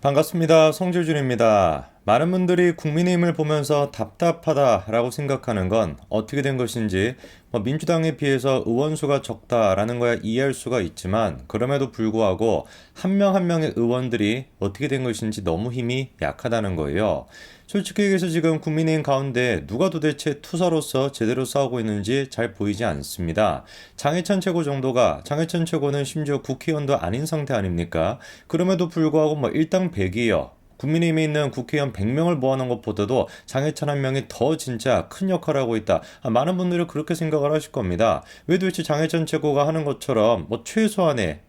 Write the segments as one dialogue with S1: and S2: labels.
S1: 반갑습니다. 송재준입니다. 많은 분들이 국민의힘을 보면서 답답하다라고 생각하는 건 어떻게 된 것인지 민주당에 비해서 의원수가 적다라는 거야 이해할 수가 있지만 그럼에도 불구하고 한 명 한 명의 의원들이 어떻게 된 것인지 너무 힘이 약하다는 거예요. 솔직히 얘기해서 지금 국민의힘 가운데 누가 도대체 투사로서 제대로 싸우고 있는지 잘 보이지 않습니다. 장해찬 최고 정도가 장해찬 최고는 심지어 국회의원도 아닌 상태 아닙니까? 그럼에도 불구하고 일당 100이에요. 국민의힘에 있는 국회의원 100명을 모아놓은 것보다도 장해찬 한 명이 더 진짜 큰 역할을 하고 있다. 많은 분들이 그렇게 생각을 하실 겁니다. 왜 도대체 장해찬 최고가 하는 것처럼 최소한의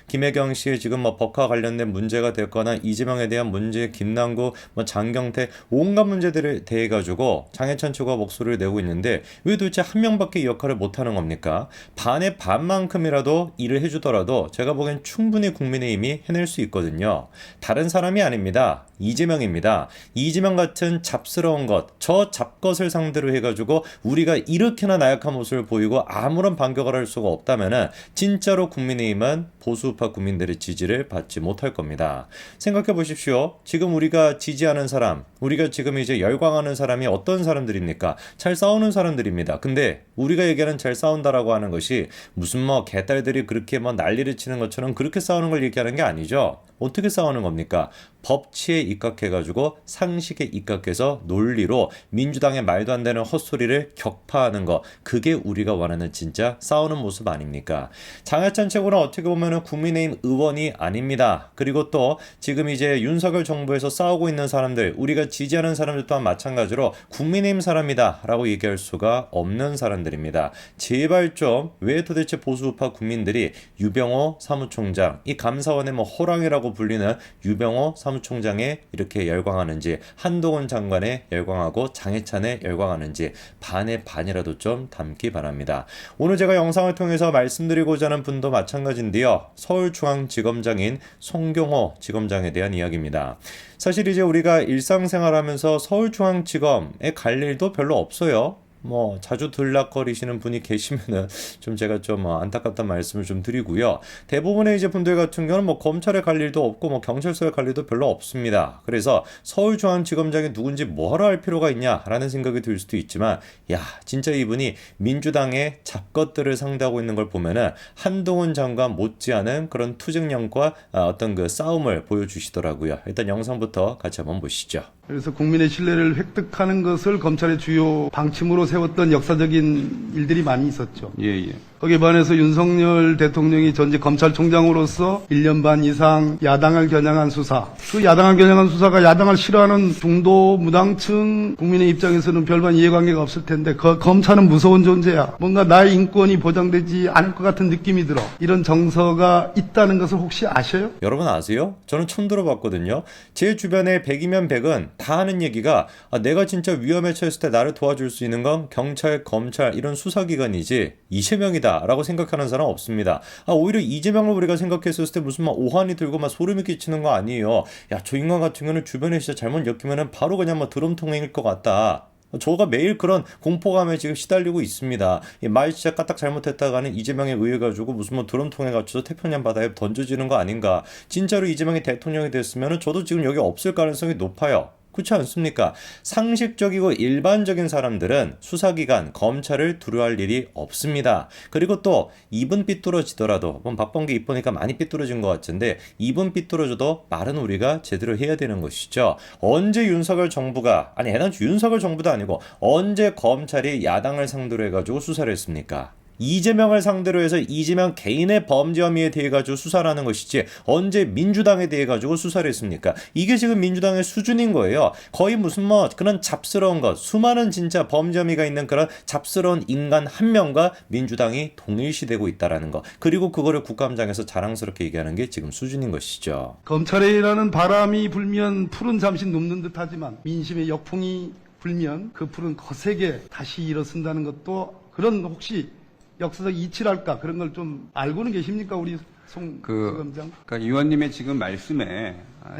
S1: 김혜경 씨의 지금 법과 관련된 문제가 됐거나 이재명에 대한 문제, 김남국, 장경태 온갖 문제들에 대해 가지고 장해찬 최고가 목소리를 내고 있는데 왜 도대체 한 명밖에 이 역할을 못하는 겁니까? 반의 반만큼이라도 일을 해주더라도 제가 보기엔 충분히 국민의힘이 해낼 수 있거든요. 다른 사람이 아닙니다. 이재명입니다. 이재명 같은 잡스러운 것, 저 잡것을 상대로 해가지고 우리가 이렇게나 나약한 모습을 보이고 아무런 반격을 할 수가 없다면은 진짜로 국민의힘은 보수우파 국민들의 지지를 받지 못할 겁니다. 생각해 보십시오. 지금 우리가 지지하는 사람, 우리가 지금 이제 열광하는 사람이 어떤 사람들입니까? 잘 싸우는 사람들입니다. 근데 우리가 얘기하는 잘 싸운다라고 하는 것이 무슨 개딸들이 그렇게 난리를 치는 것처럼 그렇게 싸우는 걸 얘기하는 게 아니죠. 어떻게 싸우는 겁니까? 법치에 입각해가지고 상식에 입각해서 논리로 민주당의 말도 안 되는 헛소리를 격파하는 거, 그게 우리가 원하는 진짜 싸우는 모습 아닙니까? 장해찬 최고는 어떻게 보면 국민의힘 의원이 아닙니다. 그리고 또 지금 이제 윤석열 정부에서 싸우고 있는 사람들, 우리가 지지하는 사람들 또한 마찬가지로 국민의힘 사람이다 라고 얘기할 수가 없는 사람들입니다. 제발 좀 왜 도대체 보수우파 국민들이 유병호 사무총장, 이 감사원의 호랑이라고 불리는 유병호 사무총장에 이렇게 열광하는지, 한동훈 장관에 열광하고 장해찬에 열광하는지 반의 반이라도 좀 담기 바랍니다. 오늘 제가 영상을 통해서 말씀드리고자 하는 분도 마찬가지인데요. 서울중앙지검장인 송경호 지검장에 대한 이야기입니다. 사실 이제 우리가 일상생활하면서 서울중앙지검에 갈 일도 별로 없어요. 자주 들락거리시는 분이 계시면은 좀 제가 좀 안타깝다는 말씀을 좀 드리고요. 대부분의 이제 분들 같은 경우는 검찰에 갈 일도 없고 경찰서에 갈 일도 별로 없습니다. 그래서 서울중앙지검장이 누군지 뭐하러 할 필요가 있냐라는 생각이 들 수도 있지만, 진짜 이분이 민주당의 잡것들을 상대하고 있는 걸 보면은 한동훈 장관 못지않은 그런 투쟁력과 어떤 그 싸움을 보여주시더라고요. 일단 영상부터 같이 한번 보시죠.
S2: 그래서 국민의 신뢰를 획득하는 것을 검찰의 주요 방침으로 세웠던 역사적인 일들이 많이 있었죠.
S3: 예.
S2: 거기에 반해서 윤석열 대통령이 전직 검찰총장으로서 1년 반 이상 야당을 겨냥한 수사, 그 야당을 겨냥한 수사가 야당을 싫어하는 중도 무당층 국민의 입장에서는 별반 이해관계가 없을 텐데 검찰은 무서운 존재야. 뭔가 나의 인권이 보장되지 않을 것 같은 느낌이 들어. 이런 정서가 있다는 것을 혹시 아셔요?
S1: 여러분 아세요? 저는 처음 들어봤거든요. 제 주변에 100이면 100은 다 하는 얘기가 내가 진짜 위험에 처했을 때 나를 도와줄 수 있는 건 경찰, 검찰 이런 수사기관이지 이재명이다 라고 생각하는 사람 없습니다. 오히려 이재명을 우리가 생각했을 때 무슨 오한이 들고 소름이 끼치는 거 아니에요. 저 인간 같은 경우는 주변에 진짜 잘못 엮이면은 바로 그냥 드럼통행일 것 같다. 저가 매일 그런 공포감에 지금 시달리고 있습니다. 말 진짜 까딱 잘못했다가는 이재명에 의해 가지고 무슨 드럼통에 갇혀서 태평양 바다에 던져지는 거 아닌가. 진짜로 이재명이 대통령이 됐으면 저도 지금 여기 없을 가능성이 높아요. 그렇지 않습니까? 상식적이고 일반적인 사람들은 수사기관, 검찰을 두려워할 일이 없습니다. 그리고 또 입은 삐뚤어지더라도 박범계 입 보니까 많이 삐뚤어진 것 같은데 입은 삐뚤어져도 말은 우리가 제대로 해야 되는 것이죠. 언제 윤석열 정부가 윤석열 정부도 아니고 언제 검찰이 야당을 상대로 해가지고 수사를 했습니까? 이재명을 상대로 해서 이재명 개인의 범죄 혐의에 대해 가지고 수사를 하는 것이지 언제 민주당에 대해 가지고 수사를 했습니까? 이게 지금 민주당의 수준인 거예요. 거의 무슨 그런 잡스러운 것, 수많은 진짜 범죄 혐의가 있는 그런 잡스러운 인간 한 명과 민주당이 동일시되고 있다라는 거. 그리고 그거를 국감장에서 자랑스럽게 얘기하는 게 지금 수준인 것이죠.
S2: 검찰이라는 바람이 불면 풀은 잠시 눕는 듯 하지만 민심의 역풍이 불면 그 풀은 거세게 다시 일어선다는 것도 그런 혹시 역사적 이치랄까 그런 걸 좀 알고는 계십니까? 우리 송
S3: 그
S2: 지검장.
S3: 그러니까 의원님의 지금 말씀에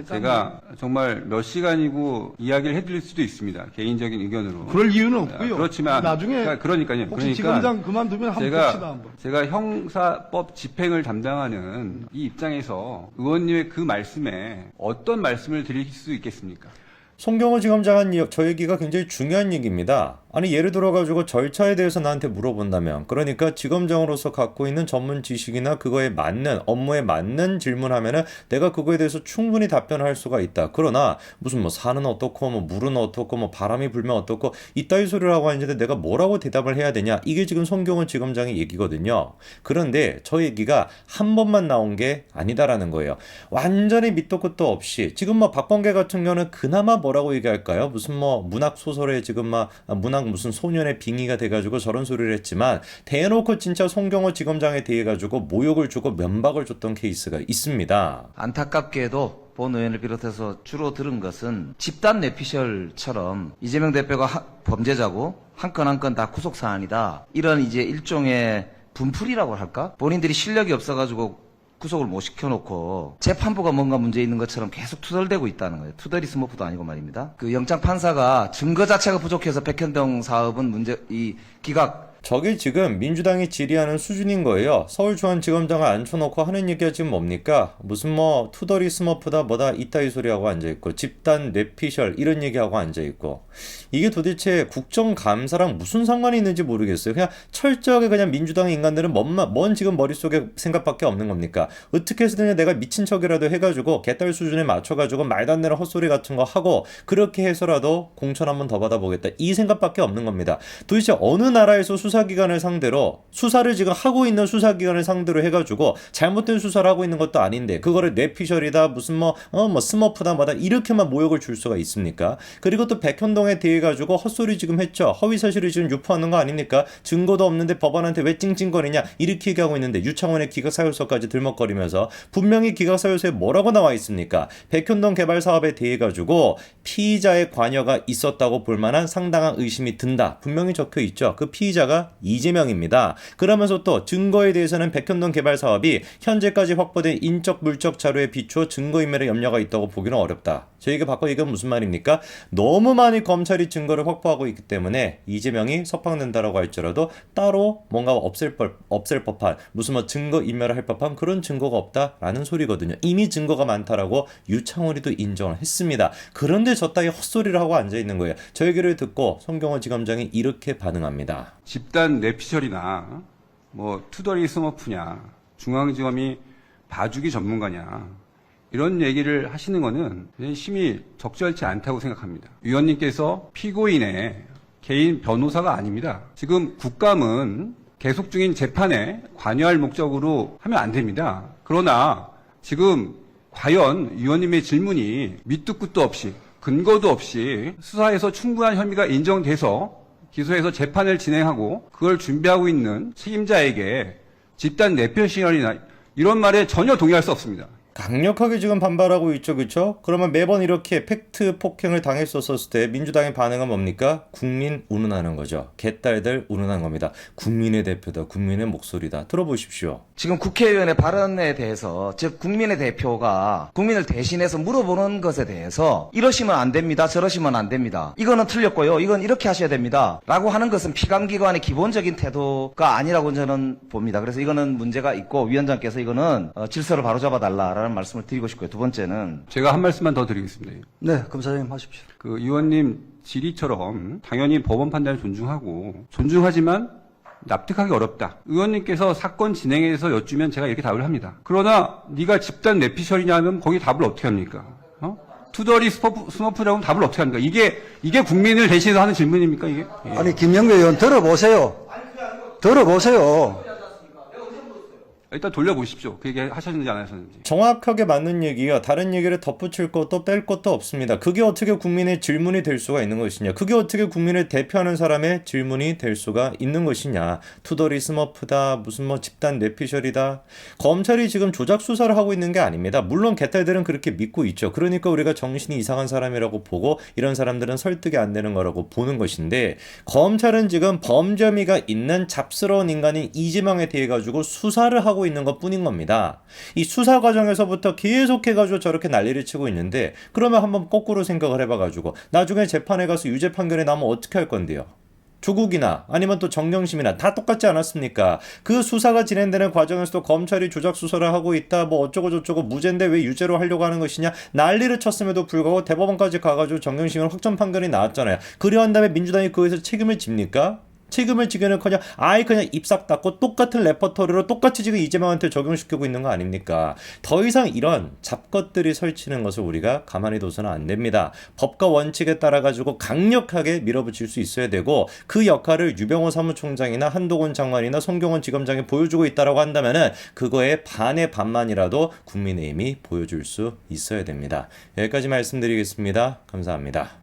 S3: 제가 정말 몇 시간이고 이야기를 해드릴 수도 있습니다. 개인적인 의견으로.
S2: 그럴 이유는 없고요.
S3: 그렇지만
S2: 나중에
S3: 그러니까요.
S2: 혹시 지검장 그만두면 한번 봅시다 한번.
S3: 제가 형사법 집행을 담당하는 이 입장에서 의원님의 그 말씀에 어떤 말씀을 드릴 수 있겠습니까?
S1: 송경호 지검장한 저 얘기가 굉장히 중요한 얘기입니다. 아니 예를 들어가지고 절차에 대해서 나한테 물어본다면, 그러니까 지검장으로서 갖고 있는 전문 지식이나 그거에 맞는 업무에 맞는 질문하면은 내가 그거에 대해서 충분히 답변할 수가 있다. 그러나 무슨 뭐 산은 어떻고 뭐 물은 어떻고 뭐 바람이 불면 어떻고 이따위 소리를 하고 있는데 내가 뭐라고 대답을 해야 되냐, 이게 지금 송경호 지검장의 얘기거든요. 그런데 저 얘기가 한 번만 나온 게 아니다라는 거예요. 완전히 밑도 끝도 없이 지금 뭐 박범계 같은 경우는 그나마 뭐라고 얘기할까요? 무슨 뭐 문학 소설에 지금 막 문학 무슨 소년의 빙의가 돼가지고 저런 소리를 했지만 대놓고 진짜 송경호 지검장에 대해 가지고 모욕을 주고 면박을 줬던 케이스가 있습니다.
S4: 안타깝게도 본 의원을 비롯해서 주로 들은 것은 집단 뇌피셜처럼 이재명 대표가 범죄자고 한 건 한 건 다 구속 사안이다, 이런 이제 일종의 분풀이라고 할까? 본인들이 실력이 없어가지고 구속을 못 시켜놓고 재판부가 뭔가 문제 있는 것처럼 계속 투덜대고 있다는 거예요. 투덜이 스머프도 아니고 말입니다. 그 영장 판사가 증거 자체가 부족해서 백현동 사업은 이 기각.
S1: 저게 지금 민주당이 질의하는 수준인 거예요. 서울중앙지검장을 앉혀놓고 하는 얘기가 지금 뭡니까? 무슨 뭐 투덜이 스머프다 뭐다 이따위 소리하고 앉아있고 집단 뇌피셜 이런 얘기하고 앉아있고, 이게 도대체 국정감사랑 무슨 상관이 있는지 모르겠어요. 그냥 철저하게 그냥 민주당의 인간들은 뭔 지금 머릿속에 생각밖에 없는 겁니까? 어떻게 해서든 내가 미친 척이라도 해가지고 개딸 수준에 맞춰가지고 말도 안 되는 헛소리 같은 거 하고 그렇게 해서라도 공천 한번 더 받아보겠다, 이 생각밖에 없는 겁니다. 도대체 어느 나라에서 수사기관을 상대로 수사를 지금 하고 있는 수사기관을 상대로 해가지고 잘못된 수사를 하고 있는 것도 아닌데 그거를 뇌피셜이다 무슨 뭐 스머프다 뭐다 이렇게만 모욕을 줄 수가 있습니까? 그리고 또 백현동에 대해 가지고 헛소리 지금 했죠. 허위사실을 지금 유포하는 거 아닙니까? 증거도 없는데 법원한테 왜 찡찡거리냐 이렇게 얘기하고 있는데 유창훈의 기각사유서까지 들먹거리면서 분명히 기각사유서에 뭐라고 나와 있습니까? 백현동 개발 사업에 대해 가지고 피의자의 관여가 있었다고 볼 만한 상당한 의심이 든다, 분명히 적혀 있죠. 그 피의자가 이재명입니다. 그러면서 또 증거에 대해서는 백현동 개발 사업이 현재까지 확보된 인적 물적 자료에 비추어 증거인멸의 염려가 있다고 보기는 어렵다. 저희가 바꿔 이건 무슨 말입니까? 너무 많이 검찰이 증거를 확보하고 있기 때문에 이재명이 석방된다라고 할지라도 따로 뭔가 없앨 법한 무슨 뭐 증거 인멸을 할 법한 그런 증거가 없다라는 소리거든요. 이미 증거가 많다라고 유창훈이도 인정을 했습니다. 그런데 저 따위 헛소리를 하고 앉아있는 거예요. 저 얘기를 듣고 송경호 지검장이 이렇게 반응합니다.
S3: 집단 뇌피셜이나 뭐 투덜이 스머프냐, 중앙지검이 봐주기 전문가냐, 이런 얘기를 하시는 거는 심히 적절치 않다고 생각합니다. 위원님께서 피고인의 개인 변호사가 아닙니다. 지금 국감은 계속 중인 재판에 관여할 목적으로 하면 안 됩니다. 그러나 지금 과연 위원님의 질문이 밑도 끝도 없이 근거도 없이 수사에서 충분한 혐의가 인정돼서 기소해서 재판을 진행하고 그걸 준비하고 있는 책임자에게 집단 뇌피셜이나 이런 말에 전혀 동의할 수 없습니다.
S1: 강력하게 지금 반발하고 있죠, 그렇죠? 그러면 매번 이렇게 팩트 폭행을 당했었을 때 민주당의 반응은 뭡니까? 국민 운운하는 거죠. 개딸들 운운한 겁니다. 국민의 대표다, 국민의 목소리다. 들어보십시오.
S4: 지금 국회의원의 발언에 대해서, 즉 국민의 대표가 국민을 대신해서 물어보는 것에 대해서 이러시면 안 됩니다, 저러시면 안 됩니다, 이거는 틀렸고요, 이건 이렇게 하셔야 됩니다 라고 하는 것은 피감기관의 기본적인 태도가 아니라고 저는 봅니다. 그래서 이거는 문제가 있고 위원장께서 이거는 질서를 바로잡아 달라라는 말씀을 드리고 싶고요. 두 번째는
S3: 제가 한 말씀만 더 드리겠습니다.
S5: 네, 검사장님 하십시오.
S3: 그 의원님 질의처럼 당연히 법원 판단을 존중하지만 납득하기 어렵다. 의원님께서 사건 진행에 대해서 여쭈면 제가 이렇게 답을 합니다. 그러나 네가 집단 뇌피셜이냐 하면 거기 답을 어떻게 합니까? 투덜이 스머프라고 하면 답을 어떻게 합니까? 이게 국민을 대신해서 하는 질문입니까, 이게? 예.
S5: 아니, 김영배 의원 들어보세요. 들어보세요.
S3: 일단 돌려보십시오. 그 얘기 하셨는지 안 하셨는지.
S1: 정확하게 맞는 얘기가 다른 얘기를 덧붙일 것도 뺄 것도 없습니다. 그게 어떻게 국민의 질문이 될 수가 있는 것이냐. 그게 어떻게 국민을 대표하는 사람의 질문이 될 수가 있는 것이냐. 투덜이 스머프다. 무슨 뭐 집단 뇌피셜이다. 검찰이 지금 조작 수사를 하고 있는 게 아닙니다. 물론 개딸들은 그렇게 믿고 있죠. 그러니까 우리가 정신이 이상한 사람이라고 보고 이런 사람들은 설득이 안 되는 거라고 보는 것인데, 검찰은 지금 범죄 혐의가 있는 잡스러운 인간인 이재명에 대해 가지고 수사를 하고 하고 있는 것 뿐인 겁니다. 이 수사 과정에서부터 계속해가지고 저렇게 난리를 치고 있는데 그러면 한번 거꾸로 생각을 해봐가지고 나중에 재판에 가서 유죄 판결이 나면 어떻게 할 건데요? 조국이나 아니면 또 정경심이나 다 똑같지 않았습니까? 그 수사가 진행되는 과정에서도 검찰이 조작 수사를 하고 있다, 뭐 어쩌고 저쩌고 무죄인데 왜 유죄로 하려고 하는 것이냐 난리를 쳤음에도 불구하고 대법원까지 가가지고 정경심은 확정 판결이 나왔잖아요. 그래한 다음에 민주당이 그에서 책임을 집니까? 책임을 지기는커녕 아예 그냥 입싹 닫고 똑같은 레퍼토리로 똑같이 지금 이재명한테 적용시키고 있는 거 아닙니까? 더 이상 이런 잡것들이 설치는 것을 우리가 가만히 둬서는 안 됩니다. 법과 원칙에 따라 가지고 강력하게 밀어붙일 수 있어야 되고 그 역할을 유병호 사무총장이나 한동훈 장관이나 송경원 지검장이 보여주고 있다라고 한다면은 그거에 반의 반만이라도 국민의힘이 보여줄 수 있어야 됩니다. 여기까지 말씀드리겠습니다. 감사합니다.